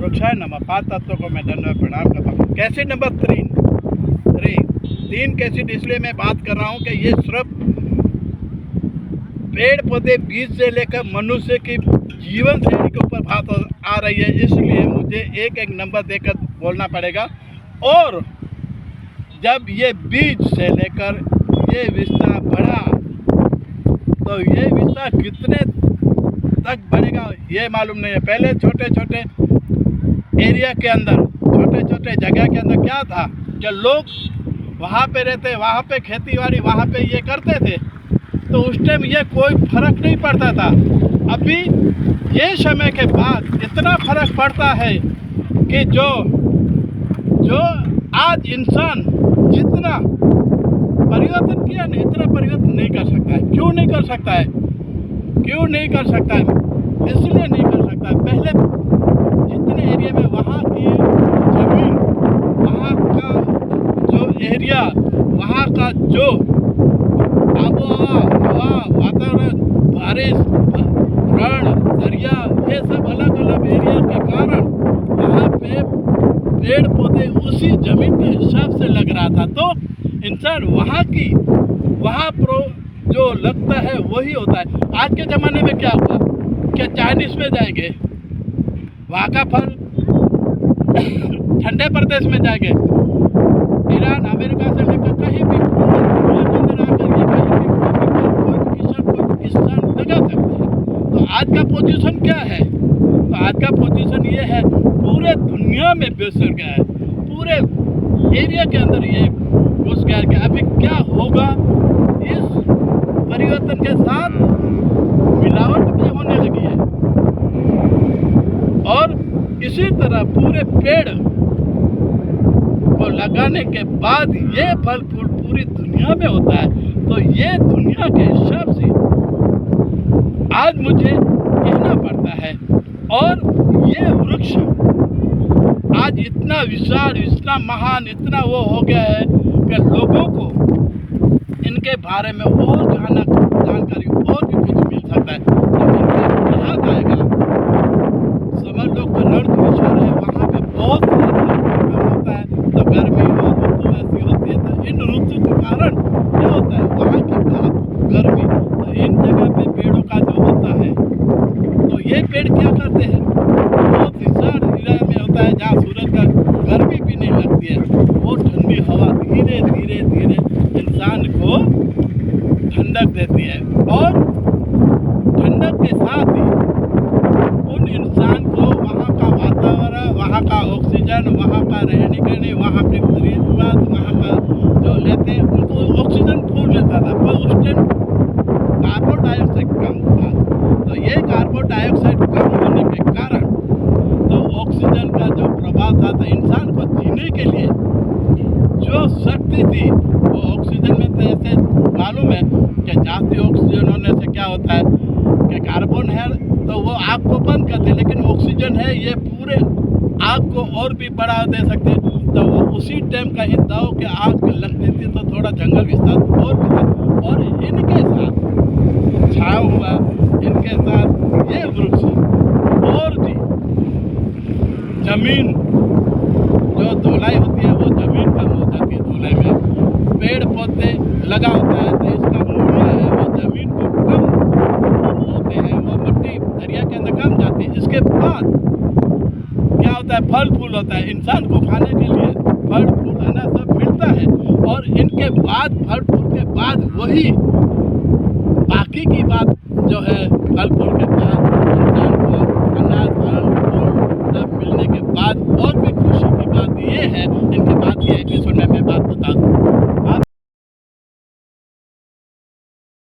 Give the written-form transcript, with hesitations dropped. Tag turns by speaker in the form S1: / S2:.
S1: सुरक्षा नम 5 तत्वों को मैं धन्यवाद प्रणाम करता हूँ। कैसेट नंबर 3 कैसेट इसलिए मैं बात कर रहा हूँ कि ये सिर्फ पेड़ पौधे बीज से लेकर मनुष्य की जीवन शैली के ऊपर बात आ रही है, इसलिए मुझे एक एक नंबर देकर बोलना पड़ेगा। और जब ये बीज से लेकर ये विस्तार बढ़ा तो ये विस्तार कितने तक बढ़ेगा ये मालूम नहीं है। पहले छोटे छोटे एरिया के अंदर, छोटे छोटे जगह के अंदर क्या था कि लोग वहाँ पे रहते, वहाँ पे खेती बाड़ी वहाँ पे ये करते थे, तो उस टाइम ये कोई फर्क नहीं पड़ता था। अभी ये समय के बाद इतना फर्क पड़ता है कि जो आज इंसान जितना परिवर्तन किया नहीं, इतना परिवर्तन नहीं कर सकता है। क्यों नहीं कर सकता है? इसलिए नहीं कर सकता है, पहले जितने एरिया में वहाँ की जमीन, वहाँ का जो एरिया, वहाँ का जो आबोहवा, हवा, वातावरण, बारिश, रण, दरिया, ये सब अलग अलग एरिया के कारण वहाँ पे पेड़ पौधे उसी जमीन के हिसाब से लग रहा था। तो इंसान वहाँ पर जो लगता है वही होता है। आज के ज़माने में क्या हुआ, क्या चाइनीज़ में जाएंगे, वहाँ का फल ठंडे प्रदेश में जाएंगे, ईरान अमेरिका से लेकर कहीं भी अंदर आकर ये कहीं भी कोई किसान लगा सकते हैं। तो आज का पोजीशन क्या है? तो आज का पोजीशन ये है, पूरे दुनिया में बेसर गया है, पूरे एरिया के अंदर ये घुस गया कि अभी क्या होगा। इस परिवर्तन के साथ मिलावट भी होने लगी है और इसी तरह पूरे पेड़ को लगाने के बाद ये फल फूल पूरी दुनिया में होता है। तो ये दुनिया के हिसाब से आज मुझे कहना पड़ता है। और ये वृक्ष आज इतना विशाल, इतना महान, इतना वो हो गया है कि लोगों को इनके बारे में और जानकारी और भी कुछ मिल सकता है। लेकिन याद आएगा, समझ लो कन्नड़ विषय है, वहाँ पे बहुत होता है, तो गर्मी और ऋतु ऐसी होती है, तो इन ऋतु के कारण क्या होता है, वहाँ की गर्मी, तो इन जगह पे पेड़ों का जो होता है, तो ये पेड़ क्या करते हैं, बहुत विशाल एरिया में होता है जहाँ सूरज का गर्मी भी नहीं लगती है, वो ठंडी हवा धीरे धीरे धीरे इंसान को ठंडक देती है। और ठंडक के साथ ही उन इंसान को वहाँ का वातावरण, वहाँ का ऑक्सीजन, वहाँ का रहने कहने, वहाँ के रीति-रिवाज, वहाँ का जो लेते हैं उनको ऑक्सीजन फूल मिलता था, पर उस टाइम कार्बन डाइऑक्साइड कम था। तो ये कार्बन डाइऑक्साइड कम होने के कारण तो ऑक्सीजन का जो प्रभाव था, तो इंसान को जीने के लिए जो शक्ति थी वो ऑक्सीजन में, तो ऐसे मालूम है कि जास्ती ऑक्सीजन होने से क्या होता है कि कार्बन है तो वो आग को बंद करते हैं, लेकिन ऑक्सीजन है ये पूरे आग को और भी बढ़ा दे सकते हैं। तो वो उसी टाइम का ही दाव के आग लगती थी, तो थोड़ा जंगल विस्तार और भी था। और इनके साथ छाव हुआ, इनके साथ ये वृक्ष और भी जमीन जो धुलाई होती है, वो जमीन कम हो जाती है धुलाई में। पेड़ पौधे लगा होता है तो इसका मूल्य है वो जमीन को कम होते हैं, वो मिट्टी दरिया के अंदर कम जाती है। इसके बाद क्या होता है, फल फूल होता है, इंसान को खाने के लिए फल फूल अनाज सब मिलता है। और इनके बाद फल फूल के बाद वही बाकी की बात जो है, फल फूल के बाद